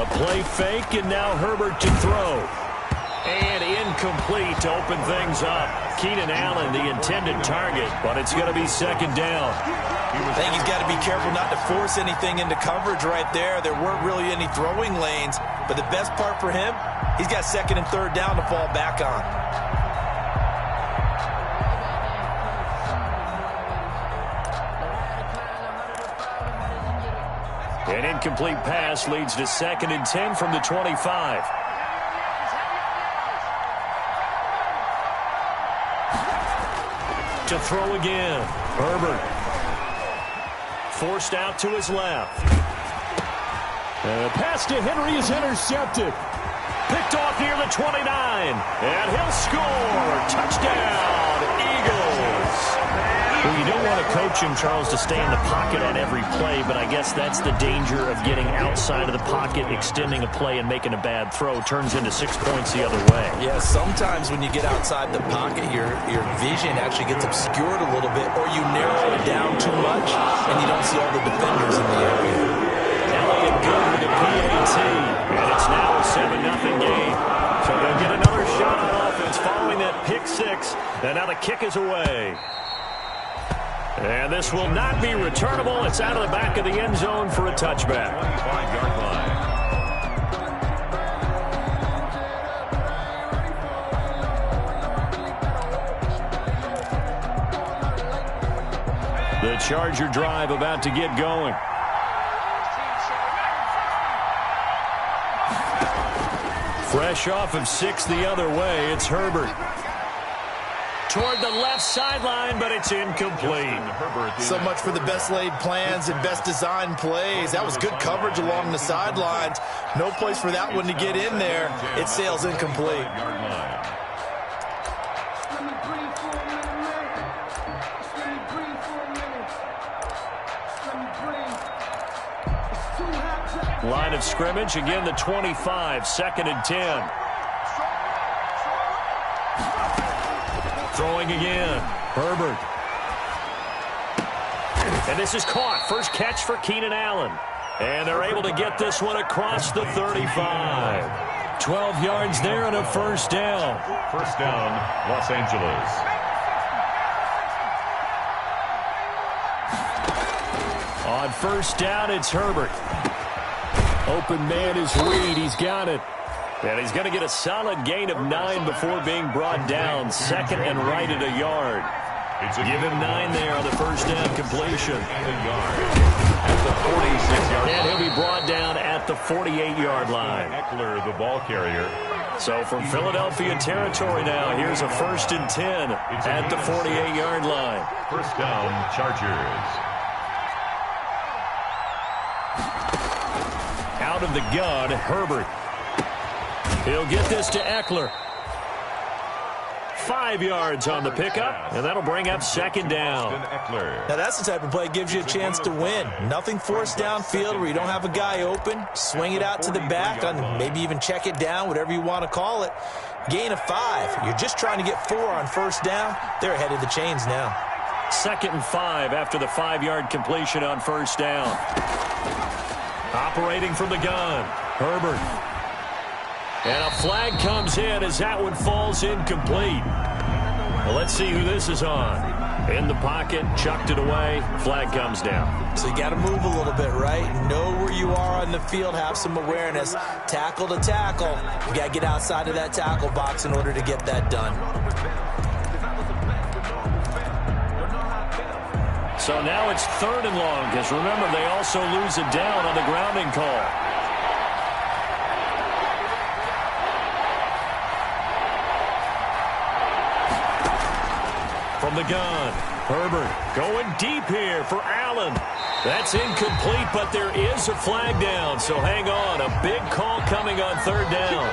A play fake, and now Herbert to throw. And incomplete to open things up. Keenan Allen, the intended target, but it's going to be second down. I think he's got to be careful not to force anything into coverage right there. There weren't really any throwing lanes, but the best part for him, he's got second and third down to fall back on. An incomplete pass leads to 2nd and 10 from the 25. To throw again. Herbert. Forced out to his left. The pass to Henry is intercepted. Picked off near the 29. And he'll score. Touchdown, Eagles. Well, you don't want to coach him, Charles, to stay in the pocket on every play, but I guess that's the danger of getting outside of the pocket, extending a play, and making a bad throw. Turns into 6 points the other way. Yeah, sometimes when you get outside the pocket, your vision actually gets obscured a little bit, or you narrow it down too much, and you don't see all the defenders in the area. Elliott good with the PAT, and it's now a 7-0 game. So they'll get another shot on offense following that pick six, and now the kick is away. And this will not be returnable. It's out of the back of the end zone for a touchback. 25-yard line. The Charger drive about to get going. Fresh off of 6 the other way, it's Herbert. Toward the left sideline, but it's incomplete. So much for the best laid plans and best designed plays. That was good coverage along the sidelines. No place for that one to get in there. It sails incomplete. Line of scrimmage, again the 25, 2nd and 10. Throwing again, Herbert. And this is caught. First catch for Keenan Allen. And they're able to get this one across the 35. 12 yards there and a first down. First down, Los Angeles. On first down, it's Herbert. Open man is Reed. He's got it. And he's going to get a solid gain of 9 before being brought down. 2nd and right at a yard. Give him 9 there on the first down completion. At the 46-yard line. And he'll be brought down at the 48-yard line. Eckler, the ball carrier. So from Philadelphia territory now, here's a 1st and 10 at the 48-yard line. First down, Chargers. Out of the gun, Herbert. He'll get this to Eckler. 5 yards on the pickup, and that'll bring up 2nd down. Now that's the type of play that gives you a chance to win. Nothing forced downfield where you don't have a guy open. Swing it out to the back, and maybe even check it down, whatever you want to call it. Gain of 5. You're just trying to get 4 on first down. They're ahead of the chains now. 2nd and 5 after the 5-yard completion on first down. Operating from the gun, Herbert. And a flag comes in as that one falls incomplete. Well, let's see who this is on. In the pocket, chucked it away, flag comes down. So you got to move a little bit, right? Know where you are on the field, have some awareness. Tackle to tackle. You got to get outside of that tackle box in order to get that done. So now it's 3rd and long, because remember, they also lose it down on the grounding call. From the gun, Herbert going deep here for Allen. That's incomplete, but there is a flag down, so hang on. A big call coming on 3rd down.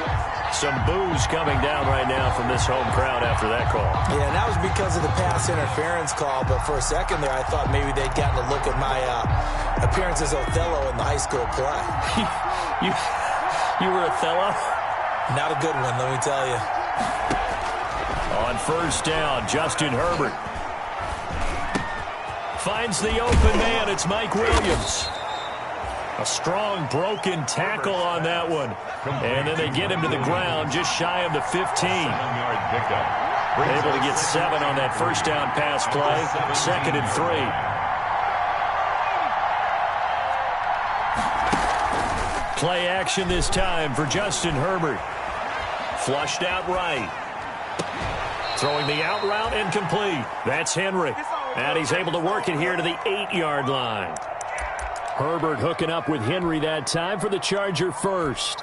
Some boos coming down right now from this home crowd after that call. Yeah, and that was because of the pass interference call, but for a second there I thought maybe they'd gotten a look at my appearance as Othello in the high school play. You were Othello? Not a good one, let me tell you. On first down, Justin Herbert finds the open man. It's Mike Williams. A strong broken tackle on that one. And then they get him to the ground just shy of the 15. 7-yard pickup. Able to get 7 on that first down pass play. 2nd and 3. Play action this time for Justin Herbert. Flushed out right. Throwing the out route incomplete. That's Henry. And he's able to work it here to the 8-yard line. Herbert hooking up with Henry that time for the Charger first.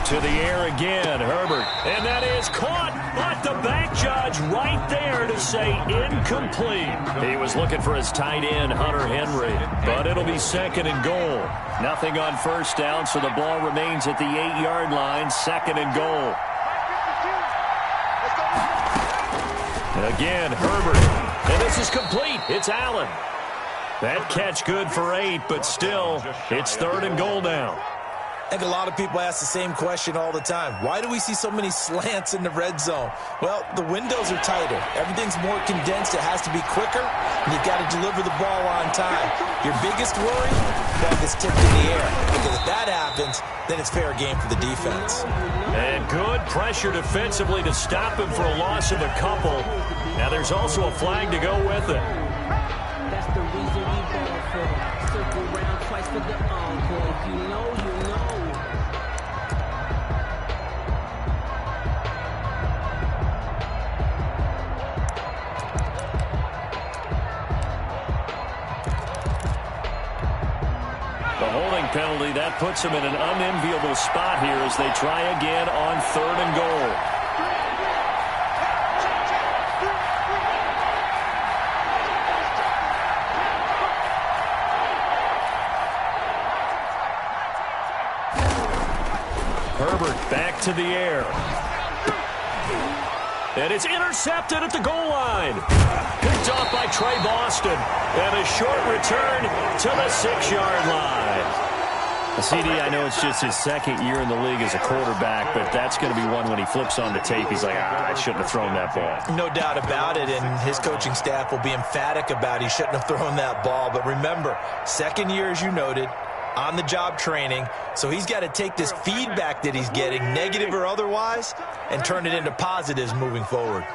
To the air again, Herbert. And that is caught, but the back judge right there to say incomplete. He was looking for his tight end, Hunter Henry, but it'll be 2nd and goal. Nothing on first down, so the ball remains at the 8-yard line, 2nd and goal. Again, Herbert. And this is complete. It's Allen. That catch good for 8, but still, it's 3rd and goal now. I think a lot of people ask the same question all the time. Why do we see so many slants in the red zone? Well, the windows are tighter. Everything's more condensed. It has to be quicker, and you've got to deliver the ball on time. Your biggest worry? Ball gets tipped in the air. Because if that happens, then it's fair game for the defense. And good pressure defensively to stop him for a loss of a couple. Now there's also a flag to go with it. That's the reason we ball for. Circle round twice for the encore. If you know, you know. The holding penalty, that puts him in an unenviable spot here as they try again on 3rd and goal. Herbert back to the air. And it's intercepted at the goal line. Picked off by Trey Boston. And a short return to the 6-yard line. CD, I know it's just his 2nd year in the league as a quarterback, but that's going to be one when he flips on the tape. He's like, I shouldn't have thrown that ball. No doubt about it, and his coaching staff will be emphatic about he shouldn't have thrown that ball. But remember, 2nd year, as you noted, on-the-job training, so he's got to take this feedback that he's getting, negative or otherwise, and turn it into positives moving forward.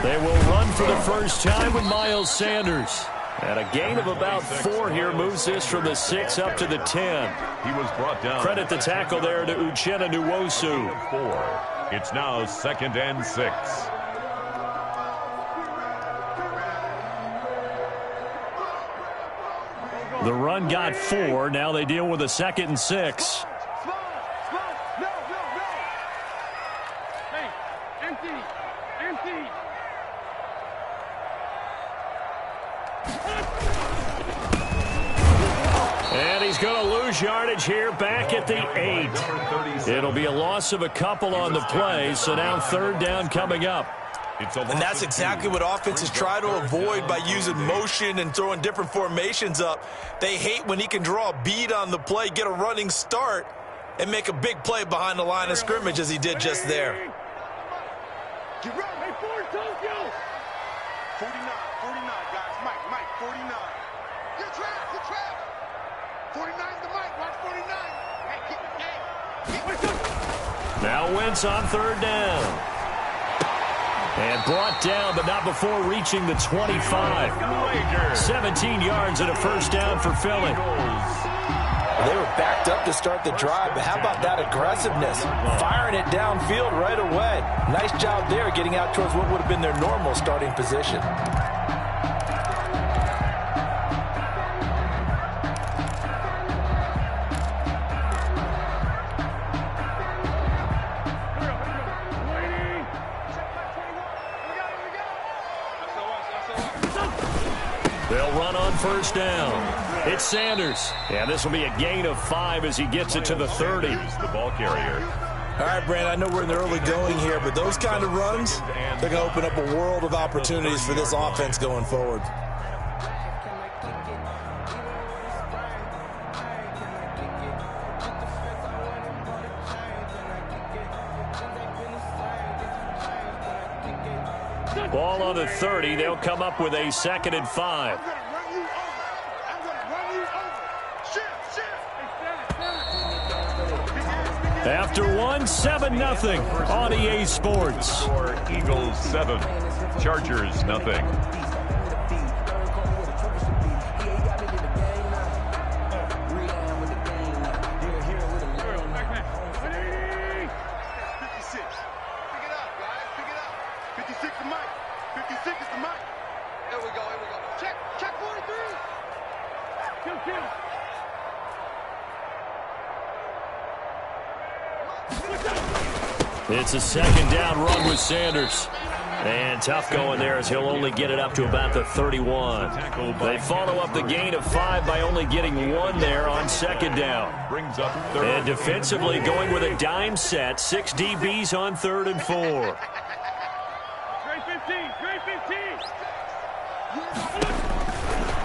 They will run for the first time with Miles Sanders. And a gain of about 4 here moves this from the 6 up to the 10. He was brought down. Credit the tackle there to Uchenna Nwosu. 4. It's now 2nd and 6. The run got 4. Now they deal with a 2nd and 6. And he's going to lose yardage here back at the 8. It'll be a loss of a couple on the play, so now 3rd down coming up. And that's exactly what offenses try to avoid by using motion and throwing different formations up. They hate when he can draw a bead on the play, get a running start, and make a big play behind the line of scrimmage as he did just there. 49, 49, guys. Mike, 49. You're trapped. 49's the Mike. Watch 49. Hey, keep it game. Now Wentz on 3rd down. And brought down, but not before reaching the 25. 17 yards and a first down for Philly. They were backed up to start the drive, but how about that aggressiveness? Firing it downfield right away. Nice job there getting out towards what would have been their normal starting position. They'll run on first down. It's Sanders. And this will be a gain of 5 as he gets it to the 30. The ball carrier. All right, Brandon, I know we're in the early going here, but those kind of runs, they're going to open up a world of opportunities for this offense going forward. Ball on the 30. They'll come up with a 2nd and 5. After one, 7-0 on EA Sports. Eagles 7, Chargers nothing. It's a 2nd down run with Sanders. And tough going there as he'll only get it up to about the 31. They follow up the gain of 5 by only getting 1 there on 2nd down. Brings up 3rd. And defensively going with a dime set, 6 DBs on 3rd and 4.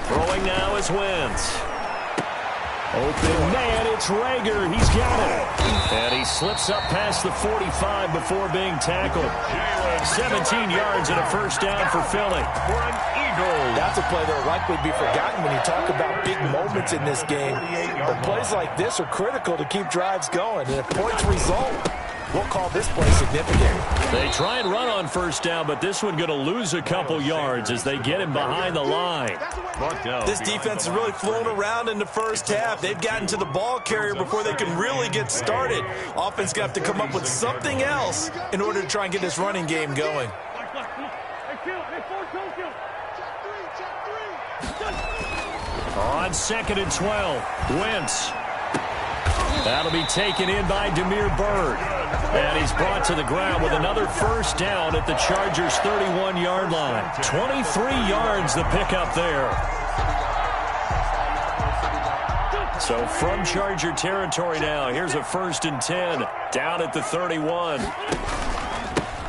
Throwing now is Wentz. Open man, it's Rager. He's got it. And he slips up past the 45 before being tackled. 17 yards and a 1st down for Philly. That's a play that will likely be forgotten when you talk about big moments in this game. But plays like this are critical to keep drives going. And if points result, we'll call this play significant. They try and run on 1st down, but this one going to lose a couple yards as they get him behind the line. This defense has really flown around in the 1st half. They've gotten to the ball carrier before they can really get started. Offense going to have to come up with something else in order to try and get this running game going. On 2nd and 12, Wentz. That'll be taken in by Demir Bird. And he's brought to the ground with another 1st down at the Chargers' 31-yard line. 23 yards the pickup there. So from Charger territory now, here's a 1st and 10 down at the 31.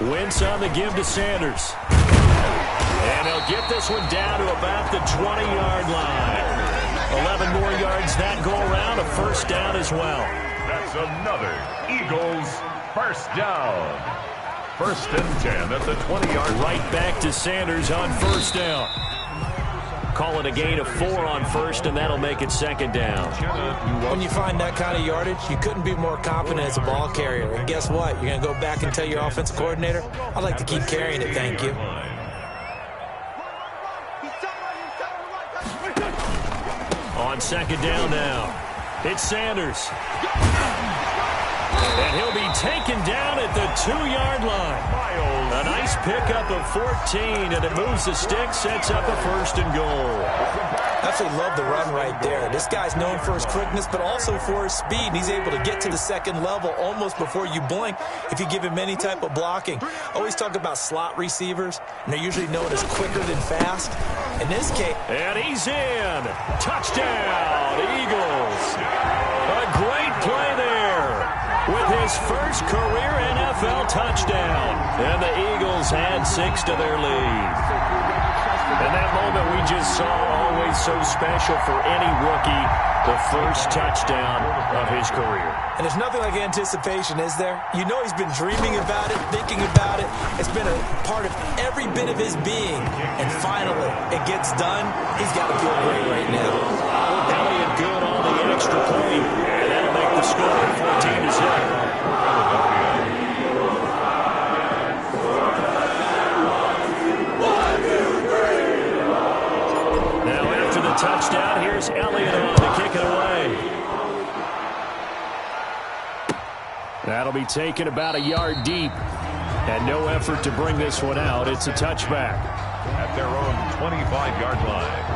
Wentz on the give to Sanders. And he'll get this one down to about the 20-yard line. 11 more yards that go around, a 1st down as well. That's another Eagles 1st down. 1st and 10 at the 20-yard line. Right back to Sanders on 1st down. Call it a gain of 4 on 1st, and that'll make it 2nd down. When you find that kind of yardage, you couldn't be more confident as a ball carrier. And guess what? You're going to go back and tell your offensive coordinator, I'd like to keep carrying it, thank you. On 2nd down now, it's Sanders. And he'll be taken down at the 2-yard line. A nice pickup of 14, and it moves the stick, sets up a 1st and goal. Absolutely love the run right there. This guy's known for his quickness, but also for his speed. And he's able to get to the 2nd level almost before you blink if you give him any type of blocking. I always talk about slot receivers, and they're usually known as quicker than fast. In this case... And he's in. Touchdown, Eagles. A great play there with his 1st career NFL touchdown. And the Eagles add 6 to their lead. And that moment we just saw, always so special for any rookie, the 1st touchdown of his career. And there's nothing like anticipation, is there? You know he's been dreaming about it, thinking about it. It's been a part of every bit of his being. And finally, it gets done. He's got to feel great right now. Elliott good on the extra point. And that'll make the score 14-0. Touchdown. Here's Elliott on to kick it away. That'll be taken about a yard deep. And no effort to bring this one out. It's a touchback. At their own 25-yard line.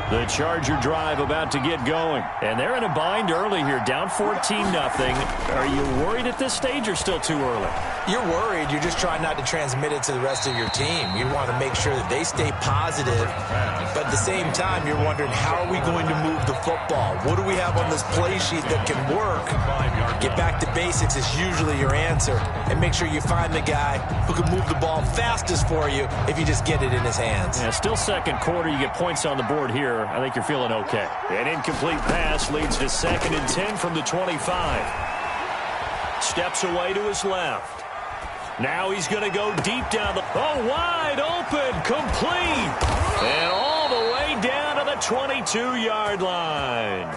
The Charger drive about to get going. And they're in a bind early here, down 14-0. Are you worried at this stage or still too early? You're worried. You're just trying not to transmit it to the rest of your team. You want to make sure that they stay positive. But at the same time, you're wondering, how are we going to move the football? What do we have on this play sheet that can work? Get back to basics is usually your answer. And make sure you find the guy who can move the ball fastest for you if you just get it in his hands. Yeah, still second quarter. You get points on the board here. I think you're feeling okay. An incomplete pass leads to 2nd and 10 from the 25. Steps away to his left. Now he's going to go deep down the... Oh, wide open, complete. And all the way down to the 22-yard line.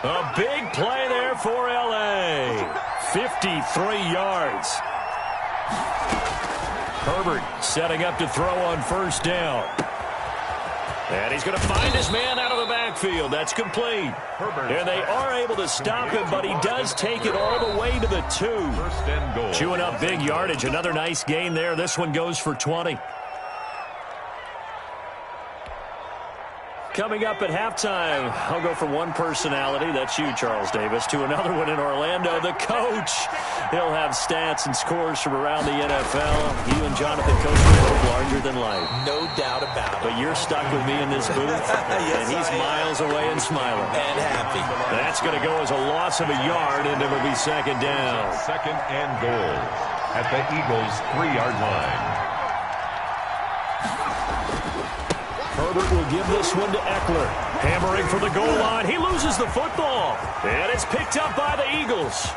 A big play there for L.A. 53 yards. Herbert setting up to throw on first down. And he's going to find his man out of the backfield. That's complete. And they are able to stop him, but he does take it all the way to the 2. First and goal. Chewing up big yardage. Another nice gain there. This one goes for 20. Coming up at halftime, I'll go from one personality, that's you, Charles Davis, to another one in Orlando, the coach. He'll have stats and scores from around the NFL. You and Jonathan Coach are both larger than life. No doubt about it. But you're stuck with me in this booth, Yes, and he's miles away and smiling. And happy. That's going to go as a loss of a yard, and it'll be 2nd down. 2nd and goal at the Eagles' 3-yard line. Herbert will give this one to Eckler. Hammering for the goal line. He loses the football. And it's picked up by the Eagles.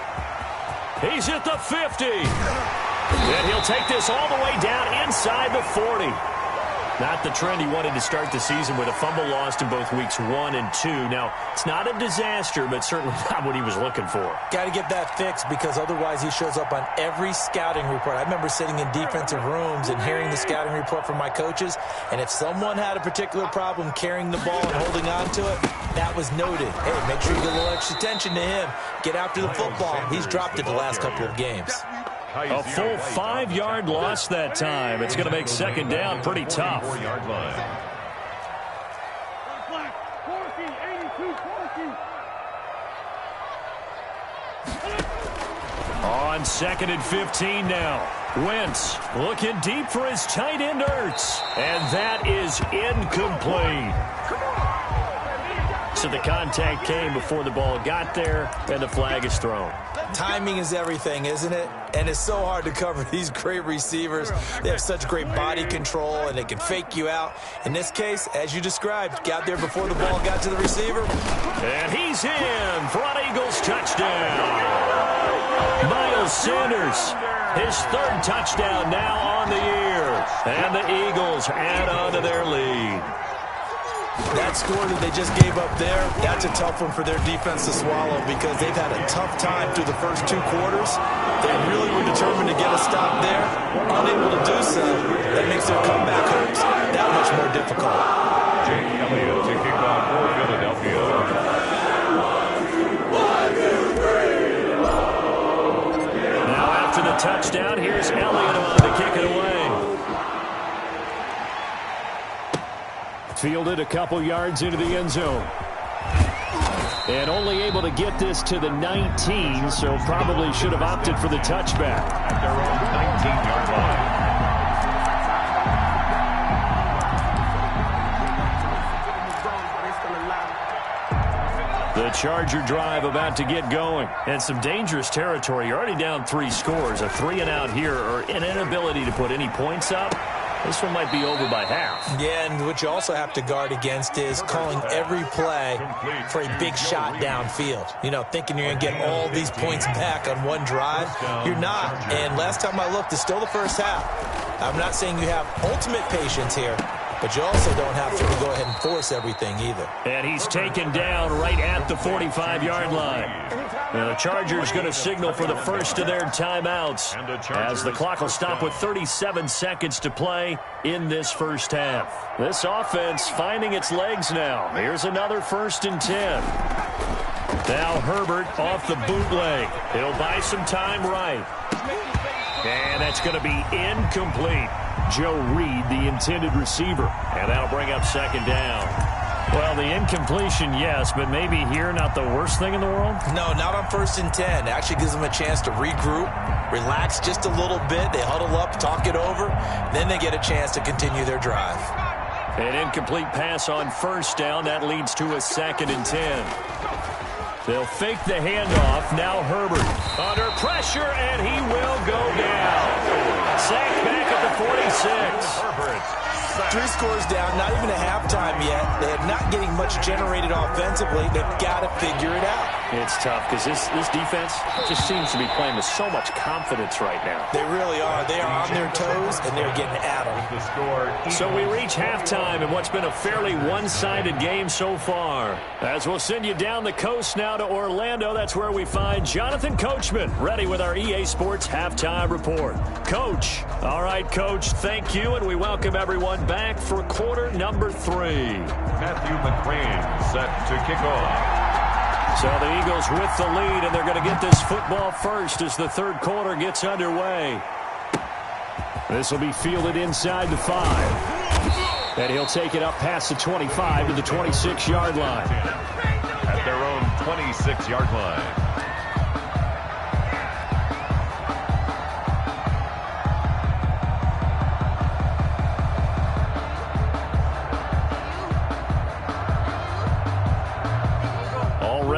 He's at the 50. And he'll take this all the way down inside the 40. Not the trend he wanted to start the season with, a fumble lost in both weeks 1 and 2. Now, it's not a disaster, but certainly not what he was looking for. Got to get that fixed, because otherwise he shows up on every scouting report. I remember sitting in defensive rooms and hearing the scouting report from my coaches, and if someone had a particular problem carrying the ball and holding on to it, that was noted. Hey, make sure you get a little extra attention to him. Get after the football. He's dropped it the last couple of games. A full 5-yard loss that time. It's going to make 2nd down pretty tough. 4-yard line. On 2nd and 15 now. Wentz looking deep for his tight end Ertz. And that is incomplete. So the contact came before the ball got there, and the flag is thrown. Timing is everything, isn't it? And it's so hard to cover these great receivers. They have such great body control, and they can fake you out. In this case, as you described, got there before the ball got to the receiver. And he's in for an Eagles touchdown. Miles Sanders, his 3rd touchdown now on the year. And the Eagles add on to their lead. That score that they just gave up there, that's a tough one for their defense to swallow, because they've had a tough time through the first 2 quarters. They really were determined to get a stop there. Unable to do so, that makes their comeback hopes that much more difficult. Jake Elliott to kick off for Philadelphia. Now after the touchdown, here's Elliott on to kick it away. Fielded a couple yards into the end zone. And only able to get this to the 19, so probably should have opted for the touchback. At their own 19-yard line. The Charger drive about to get going. And some dangerous territory. You're already down 3 scores. A 3-and-out here, or an inability to put any points up. This one might be over by half. Yeah, and what you also have to guard against is calling every play for a big shot downfield. You know, thinking you're going to get all these points back on one drive. You're not. And last time I looked, it's still the first half. I'm not saying you have ultimate patience here, but you also don't have to go ahead and force everything either. And he's taken down right at the 45-yard line. Now the Chargers going to signal for the first of their timeouts as the clock will stop with 37 seconds to play in this first half. This offense finding its legs now. Here's another 1st and 10. Now Herbert off the bootleg. He'll buy some time right. And that's going to be incomplete. Joe Reed, the intended receiver. And that'll bring up 2nd down. Well, the incompletion, yes, but maybe here not the worst thing in the world? No, not on 1st and 10. It actually gives them a chance to regroup, relax just a little bit. They huddle up, talk it over, then they get a chance to continue their drive. An incomplete pass on 1st down. That leads to a 2nd and 10. They'll fake the handoff. Now Herbert under pressure, and he will go down. Sacked back at the 46. Herbert. 3 scores down, not even a halftime yet. They're not getting much generated offensively. They've got to figure it out. It's tough because this defense just seems to be playing with so much confidence right now. They really are. They are on their toes, and they're getting at them. The score. So we reach halftime in what's been a fairly one-sided game so far. As we'll send you down the coast now to Orlando, that's where we find Jonathan Coachman, ready with our EA Sports Halftime Report. Coach. All right, Coach, thank you, and we welcome everyone back for quarter number 3. Matthew McCrane set to kick off. So the Eagles with the lead, and they're going to get this football first as the 3rd quarter gets underway. This will be fielded inside the 5. And he'll take it up past the 25 to the 26-yard line. At their own 26-yard line.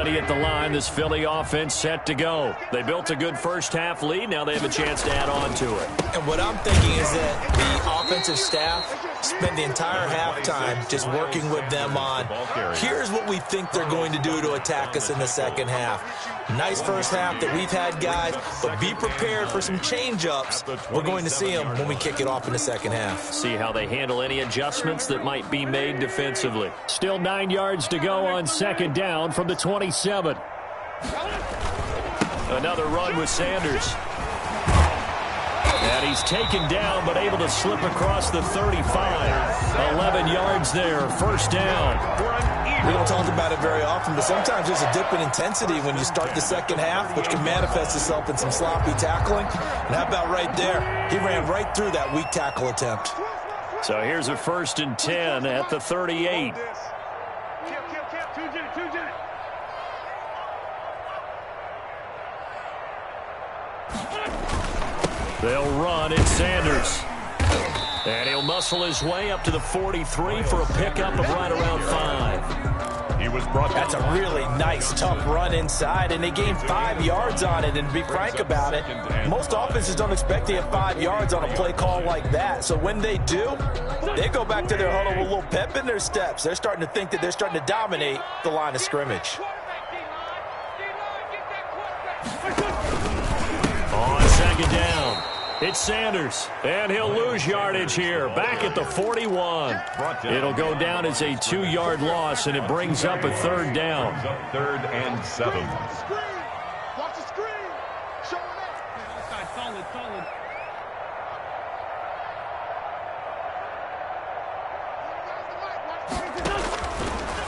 At the line, this Philly offense set to go. They built a good first-half lead. Now they have a chance to add on to it. And what I'm thinking is that the offensive staff spent the entire halftime just working with them on, here's what we think they're going to do to attack us in the second half. Nice first half that we've had, guys, but be prepared for some change-ups. We're going to see them when we kick it off in the second half. See how they handle any adjustments that might be made defensively. Still 9 yards to go on 2nd down from the 27. Another run with Sanders. And he's taken down, but able to slip across the 35. 11 yards there, 1st down. We don't talk about it very often, but sometimes there's a dip in intensity when you start the second half, which can manifest itself in some sloppy tackling. And how about right there? He ran right through that weak tackle attempt. So here's a 1st and 10 at the 38. They'll run. It's Sanders. And he'll muscle his way up to the 43 for a pickup of right around 5. He was brought. That's a really nice, tough run inside, and they gained 5 yards on it. And to be frank about it, most offenses don't expect to get 5 yards on a play call like that. So when they do, they go back to their huddle with a little pep in their steps. They're starting to think that they're starting to dominate the line of scrimmage. On 2nd down, it's Sanders, and he'll lose yardage here, back at the 41. It'll go down as a 2-yard loss, and it brings up a 3rd down. 3rd and 7. Watch the screen. Showing up. Solid.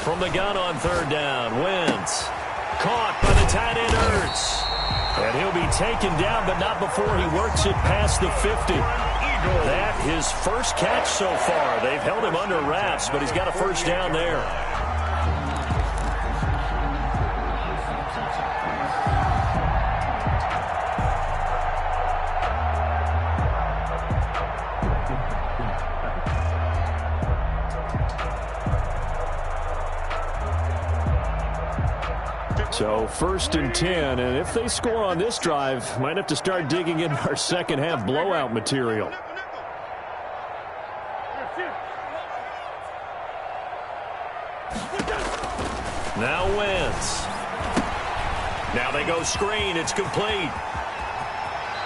From the gun on 3rd down, Wentz. Caught by the tight end Ertz. And he'll be taken down, but not before he works it past the 50. That his first catch so far. They've held him under wraps, but he's got a 1st down there. So 1st and 10, and if they score on this drive, might have to start digging in our second half blowout material. Now Wentz. Now they go screen. It's complete.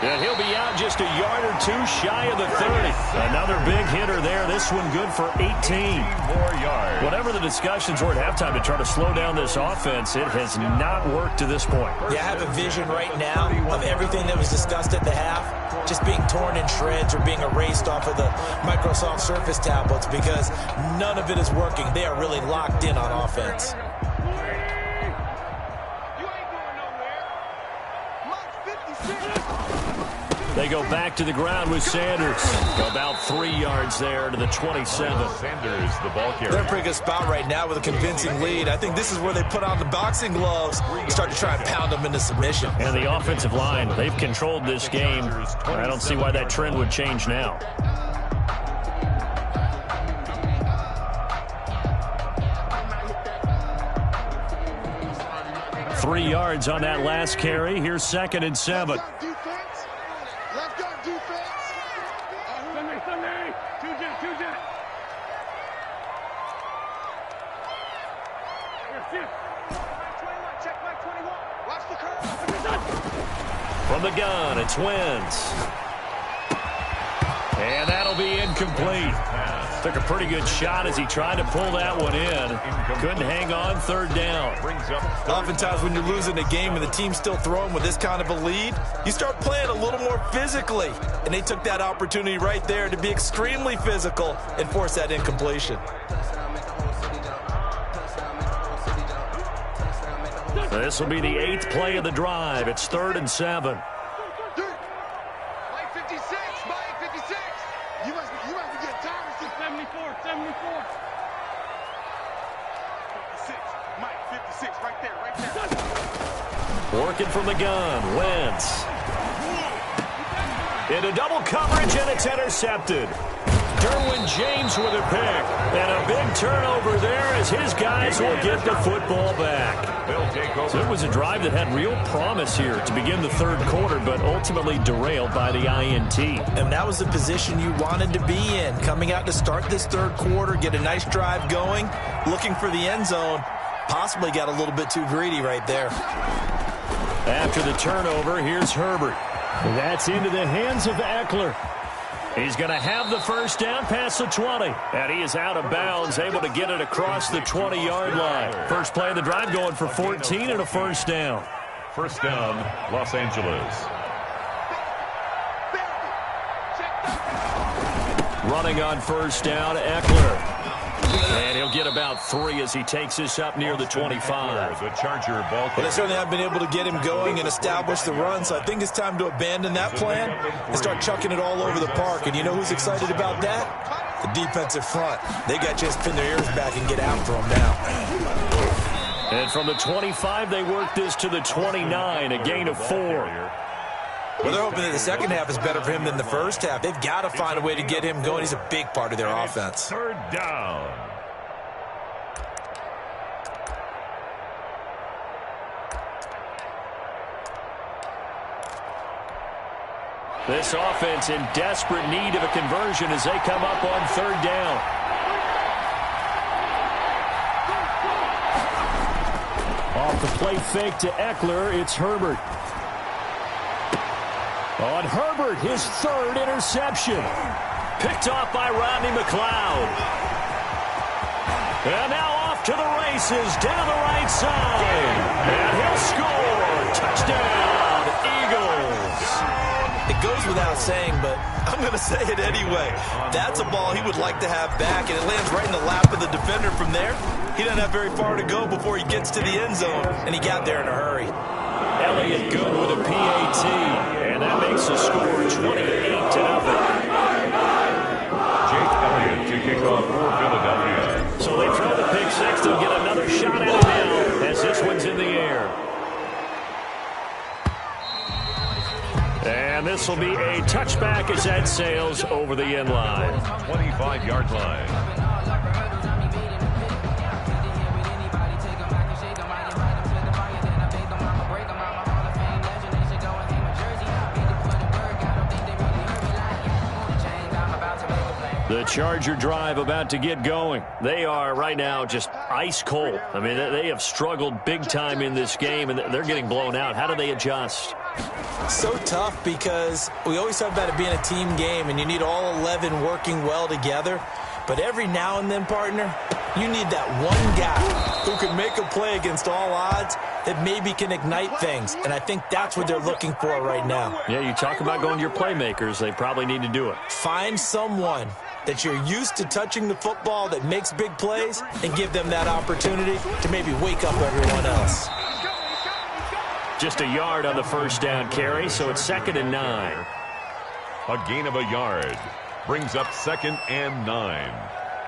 And he'll be out just a yard or 2 shy of the 30. Another big hitter there. This one good for 18. more yards. Whatever the discussions were at halftime to try to slow down this offense, it has not worked to this point. Yeah, I have a vision right now of everything that was discussed at the half just being torn in shreds or being erased off of the Microsoft Surface tablets because none of it is working. They are really locked in on offense. They go back to the ground with Sanders. About 3 yards there to the 27. Sanders, the ball carrier. They're in a pretty good spot right now with a convincing lead. I think this is where they put on the boxing gloves and start to try and pound them into submission. And the offensive line, they've controlled this game. I don't see why that trend would change now. 3 yards on that last carry. Here's 2nd and 7. Left guard defense. Sunday. Two jet. Check Mike 21. Watch the curve. From the gun, it's Wentz. And that'll be incomplete. Took a pretty good shot as he tried to pull that one in. Couldn't hang on, 3rd down. Oftentimes when you're losing a game and the team's still throwing with this kind of a lead, you start playing a little more physically. And they took that opportunity right there to be extremely physical and force that incompletion. This will be the 8th play of the drive. It's 3rd and 7. Mike 56. You must be getting tired of 74. 56. Mike 56 right there. Working from the gun, Wentz. Into double coverage, and it's intercepted. Derwin James with a pick. And a big turnover there as his guys will get the football back. So it was a drive that had real promise here to begin the 3rd quarter, but ultimately derailed by the INT. And that was the position you wanted to be in. Coming out to start this 3rd quarter, get a nice drive going, looking for the end zone. Possibly got a little bit too greedy right there. After the turnover, here's Herbert. That's into the hands of Eckler. He's going to have the 1st down past the 20. And he is out of bounds, able to get it across the 20-yard line. First play of the drive going for 14 and a 1st down. 1st down, Los Angeles. Running on 1st down, Eckler. And he'll get about 3 as he takes this up near the 25. The Charger ball Well, they certainly have been able to get him going and establish the run, so I think it's time to abandon that plan and start chucking it all over the park. And you know who's excited about that? The defensive front. They got to just pin their ears back and get after him now. And from the 25, they work this to the 29, a gain of 4. Well, they're hoping that the second half is better for him than the first half. They've got to find a way to get him going. He's a big part of their offense. 3rd down. This offense in desperate need of a conversion as they come up on 3rd down. Off the play fake to Eckler, it's Herbert. On Herbert, his 3rd interception. Picked off by Rodney McLeod. And now off to the races down the right side. And he'll score. Touchdown, Eagles. It goes without saying, but I'm going to say it anyway. That's a ball he would like to have back, and it lands right in the lap of the defender from there. He doesn't have very far to go before he gets to the end zone, and he got there in a hurry. Elliott good with a PAT, and that makes the score 28-0. Jake Elliott to kick off for Philadelphia. So they throw the pick 6 to get another shot at it now as this one's in the air. And this will be a touchback as that sails over the end line. 25-yard line. The Charger drive about to get going. They are right now just ice cold. I mean, they have struggled big time in this game, and they're getting blown out. How do they adjust? So tough because we always talk about it being a team game, and you need all 11 working well together. But every now and then, partner, you need that one guy who can make a play against all odds that maybe can ignite things. And I think that's what they're looking for right now. Yeah, you talk about going to your playmakers. They probably need to do it. Find someone that you're used to touching the football that makes big plays and give them that opportunity to maybe wake up everyone else. Just a yard on the 1st down carry, so it's 2nd and 9. A gain of a yard. Brings up 2nd and 9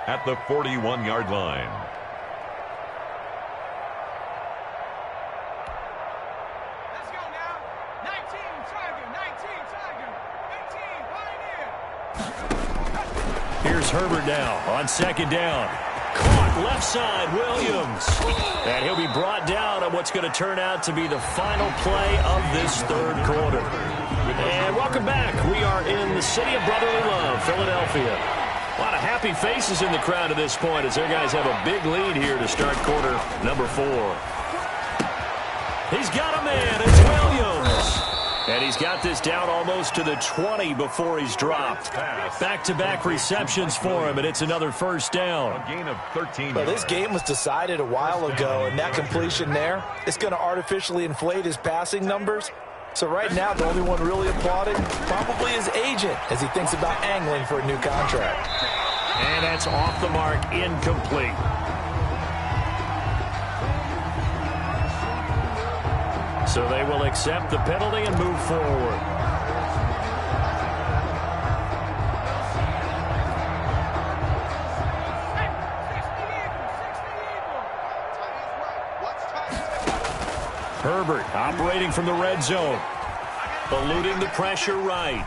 at the 41-yard line. Let's go now. 19 Tiger, 19 Tiger, 18 Pioneer. Here's Herbert now on 2nd down. Caught left side, Williams. And he'll be brought down on what's going to turn out to be the final play of this 3rd quarter. And welcome back. We are in the city of brotherly love, Philadelphia. A lot of happy faces in the crowd at this point as their guys have a big lead here to start quarter number 4. He's got a man. It's Williams. And he's got this down almost to the 20 before he's dropped. Back-to-back receptions for him, and it's another 1st down. A gain of 13. Well, this game was decided a while ago, and that completion there is going to artificially inflate his passing numbers. So right now, the only one really applauding probably his agent as he thinks about angling for a new contract. And that's off the mark, incomplete. So they will accept the penalty and move forward. Herbert operating from the red zone. Eluding the pressure right.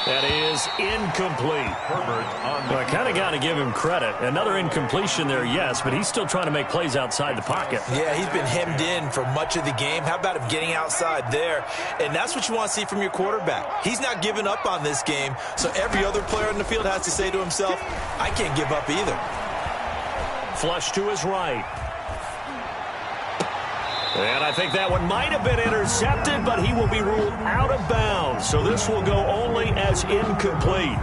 That is incomplete. Herbert on Well, I kind of got to give him credit. Another incompletion there, yes, but he's still trying to make plays outside the pocket. Yeah, he's been hemmed in for much of the game. How about him getting outside there? And that's what you want to see from your quarterback. He's not giving up on this game, so every other player on the field has to say to himself, I can't give up either. Flush to his right. And I think that one might have been intercepted, but he will be ruled out of bounds. So this will go only as incomplete.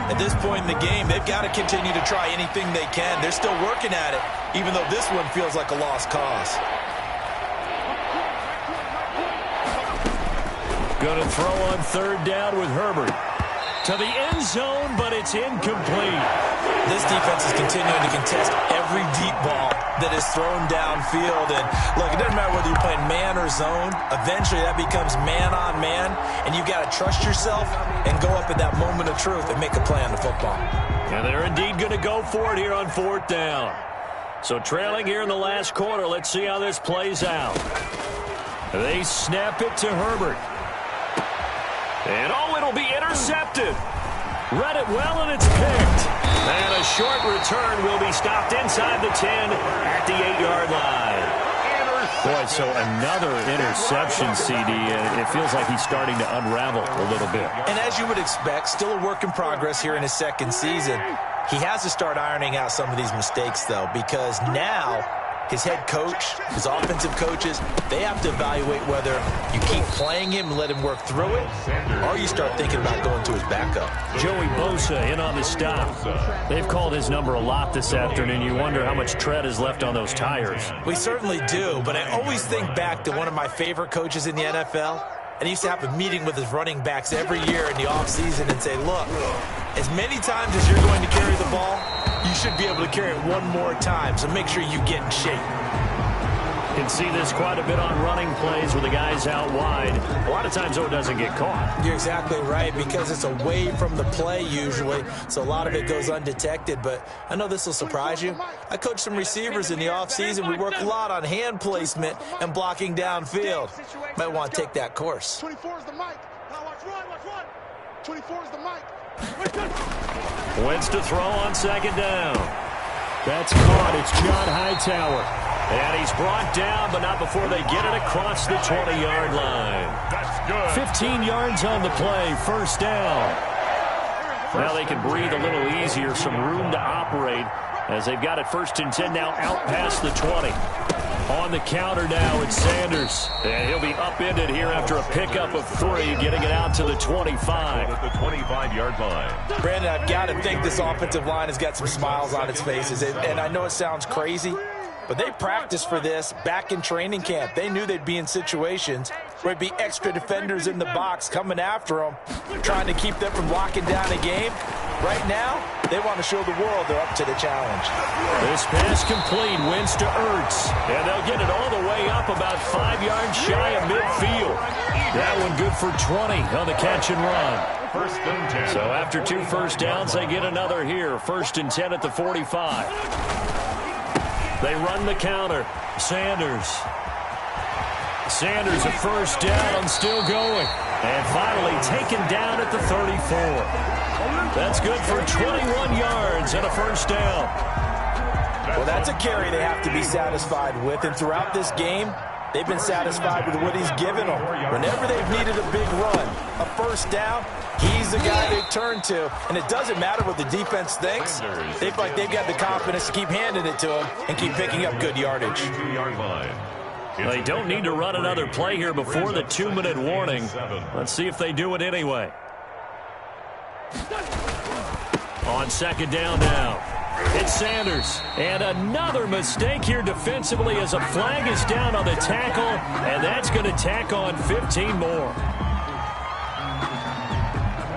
At this point in the game, they've got to continue to try anything they can. They're still working at it, even though this one feels like a lost cause. Going to throw on 3rd down with Herbert. To the end zone, but it's incomplete. This defense is continuing to contest every deep ball that is thrown downfield. And look, it doesn't matter whether you're playing man or zone. Eventually, that becomes man-on-man, and you've got to trust yourself and go up at that moment of truth and make a play on the football. And they're indeed going to go for it here on 4th down. So trailing here in the last quarter, let's see how this plays out. They snap it to Herbert. And, oh, it'll be intercepted. Read it well, and it's picked. And a short return will be stopped inside the 10 at the 8-yard line. Boy, so another interception, CD, and it feels like he's starting to unravel a little bit. And as you would expect, still a work in progress here in his 2nd season. He has to start ironing out some of these mistakes, though, because now his head coach, his offensive coaches, they have to evaluate whether you keep playing him and let him work through it, or you start thinking about going to his backup. Joey Bosa in on the stop. They've called his number a lot this afternoon. You wonder how much tread is left on those tires. We certainly do, but I always think back to one of my favorite coaches in the NFL, and he used to have a meeting with his running backs every year in the offseason and say, look, as many times as you're going to carry the ball, you should be able to carry it one more time, so make sure you get in shape. You can see this quite a bit on running plays with the guys out wide. A lot of times, though, it doesn't get caught. You're exactly right, because it's away from the play usually, so a lot of it goes undetected. But I know this will surprise you. I coached some receivers in the offseason. We work a lot on hand placement and blocking downfield. Might want to take that course. 24 is the mic. Now watch one. 24 is the mic. Wentz to throw on 2nd down. That's caught. It's John Hightower. And he's brought down, but not before they get it across the 20-yard line. That's good. 15 yards on the play, 1st down. Now they can breathe a little easier, some room to operate as they've got it 1st and 10 now out past the 20. On the counter now, it's Sanders. And he'll be upended here after a pickup of 3, getting it out to the 25. At the 25-yard line. Brandon, I've got to think this offensive line has got some smiles on its faces. And I know it sounds crazy, but they practiced for this back in training camp. They knew they'd be in situations where there'd be extra defenders in the box coming after them, trying to keep them from locking down a game. Right now, they want to show the world they're up to the challenge. This pass complete, wins to Ertz. And they'll get it all the way up about 5 yards shy of midfield. That one good for 20 on the catch and run. First and 10. So after 2 first downs, they get another here. First and 10 at the 45. They run the counter. Sanders a first down, still going. And finally taken down at the 34. That's good for 21 yards and a first down. Well, that's a carry they have to be satisfied with. And throughout this game, they've been satisfied with what he's given them. Whenever they've needed a big run, a first down, he's the guy they turn to. And it doesn't matter what the defense thinks. They feel like they've got the confidence to keep handing it to him and keep picking up good yardage. They don't need to run another play here before the 2-minute warning. Let's see if they do it anyway. On second down now. It's Sanders. And another mistake here defensively as a flag is down on the tackle, and that's going to tack on 15 more.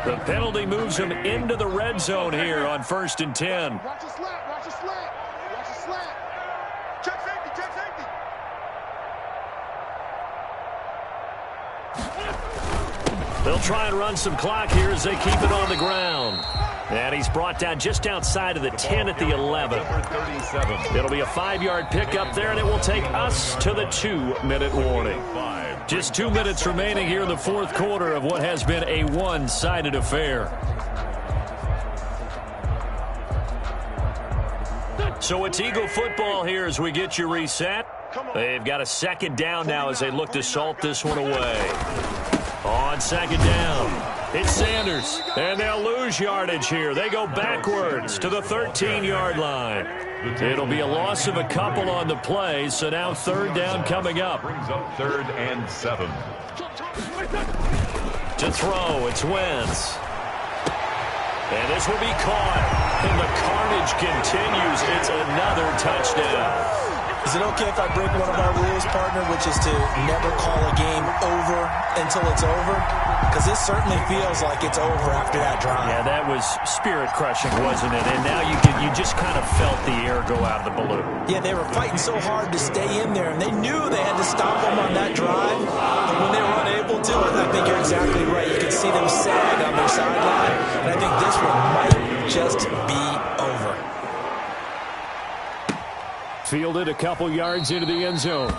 The penalty moves him into the red zone here on first and 10. Watch a slant, watch a slant, watch a slant. Check safety, check safety. They'll try and run some clock here as they keep it on the ground. And he's brought down just outside of the 10 at the 11. It'll be a 5-yard pickup there, and it will take us to the 2-minute warning. Just 2 minutes remaining here in the fourth quarter of what has been a one-sided affair. So it's Eagle football here as we get you reset. They've got a second down now as they look to salt this one away. On second down, it's Sanders, and they'll lose yardage here. They go backwards to the 13-yard line. It'll be a loss of a couple on the play, so now third down coming up. Brings up 3rd and 7. To throw, it's Wentz. And this will be caught, and the carnage continues. It's another touchdown. Is it okay if I break one of our rules, partner, which is to never call a game over until it's over? Because this certainly feels like it's over after that drive. Yeah, that was spirit-crushing, wasn't it? And now you just kind of felt the air go out of the balloon. Yeah, they were fighting so hard to stay in there, and they knew they had to stop them on that drive. But when they were unable to, I think you're exactly right. You could see them sag on their sideline, and I think this one might just be over. Fielded a couple yards into the end zone.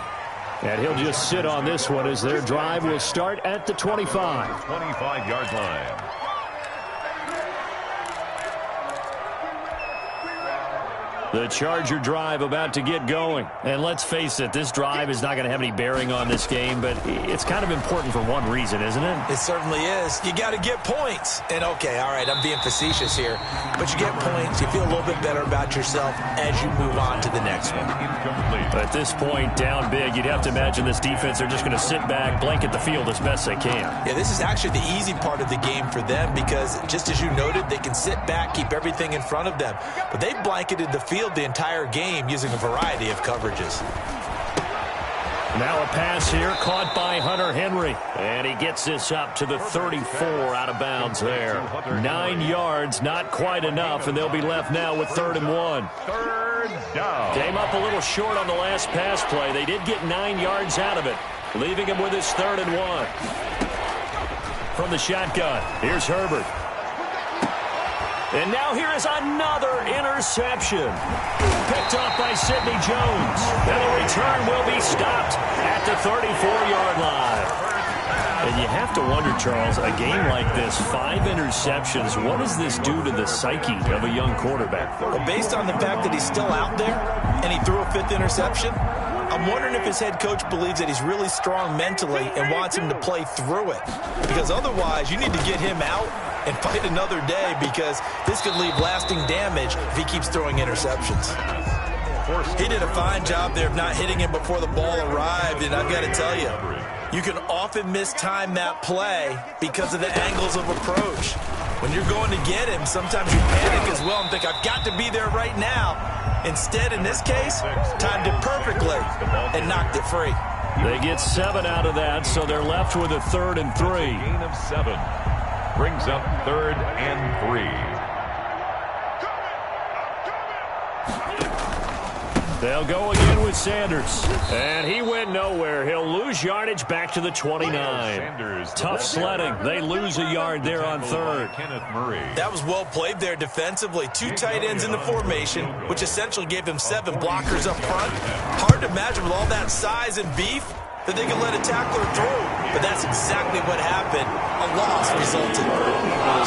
And he'll just sit on this one as their drive will start at the 25. 25-yard line. The Charger drive about to get going. And let's face it, this drive is not going to have any bearing on this game, but it's kind of important for one reason, isn't it? It certainly is. You got to get points. And, okay, all right, I'm being facetious here. But you get points, you feel a little bit better about yourself as you move on to the next one. At this point, down big, you'd have to imagine this defense, they're just going to sit back, blanket the field as best they can. Yeah, this is actually the easy part of the game for them because, just as you noted, they can sit back, keep everything in front of them. But they've blanketed the field the entire game using a variety of coverages. Now a pass here caught by Hunter Henry. And he gets this up to the 34 out of bounds there. 9 yards, not quite enough, and they'll be left now with 3rd and 1. 3rd down. Came up a little short on the last pass play. They did get 9 yards out of it, leaving him with his 3rd and 1. From the shotgun, here's Herbert. And now here is another interception. Picked off by Sidney Jones. And the return will be stopped at the 34-yard line. And you have to wonder, Charles, a game like this, 5 interceptions, what does this do to the psyche of a young quarterback? Well, based on the fact that he's still out there and he threw a 5th interception, I'm wondering if his head coach believes that he's really strong mentally and wants him to play through it. Because otherwise, you need to get him out and fight another day because this could leave lasting damage if he keeps throwing interceptions. He did a fine job there of not hitting him before the ball arrived, and I've got to tell you, you can often mistime that play because of the angles of approach. When you're going to get him, sometimes you panic as well and think, I've got to be there right now. Instead, in this case, timed it perfectly and knocked it free. They get 7 out of that, so they're left with a 3rd and 3. Gain of 7. Brings up 3rd and 3. They'll go again with Sanders. And he went nowhere. He'll lose yardage back to the 29. Tough sledding. They lose a yard there on third. That was well played there defensively. 2 tight ends in the formation, which essentially gave him 7 blockers up front. Hard to imagine with all that size and beef that they could let a tackler through. But that's exactly what happened. A loss resulted.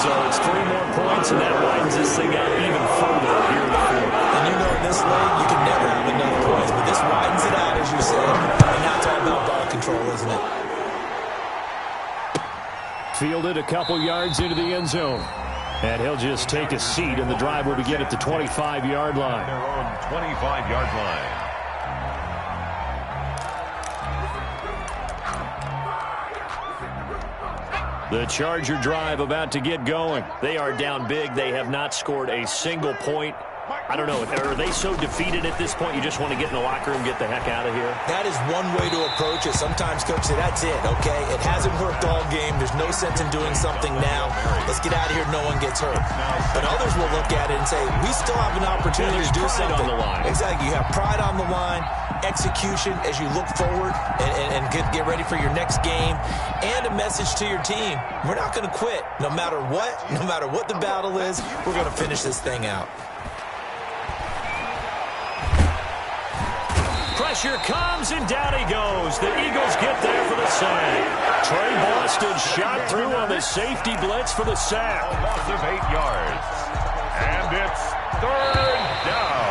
So it's 3 more points, and that widens this thing out even further here in the fourth. And you know in this league, you can never have enough points. But this widens it out, as you said. And now it's all about ball control, isn't it? Fielded a couple yards into the end zone. And he'll just take a seat, and the drive will begin at the 25-yard line. Their own 25-yard line. The Charger drive about to get going. They are down big. They have not scored a single point. I don't know. Are they so defeated at this point you just want to get in the locker room, get the heck out of here? That is one way to approach it. Sometimes coaches say, that's it, okay? It hasn't worked all game. There's no sense in doing something now. Let's get out of here. No one gets hurt. But others will look at it and say, we still have an opportunity to do something. On the line. Exactly. You have pride on the line, execution as you look forward and get ready for your next game, and a message to your team. We're not going to quit. No matter what the battle is, we're going to finish this thing out. Pressure comes, and down he goes. The Eagles get there for the sack. Trey Boston shot through on the safety blitz for the sack. A loss of 8 yards. And it's 3rd down.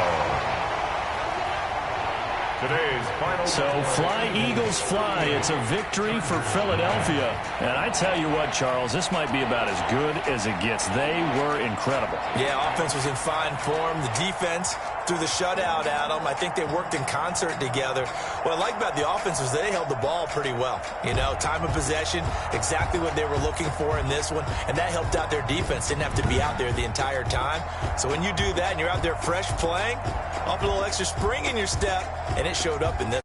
Today's final. So fly, Eagles, fly. It's a victory for Philadelphia. And I tell you what, Charles, this might be about as good as it gets. They were incredible. Yeah, offense was in fine form. The defense threw the shutout at them. I think they worked in concert together. What I like about the offense was they held the ball pretty well. You know, time of possession, exactly what they were looking for in this one, and that helped out their defense. Didn't have to be out there the entire time. So when you do that and you're out there fresh playing, up a little extra spring in your step, and it showed up in this.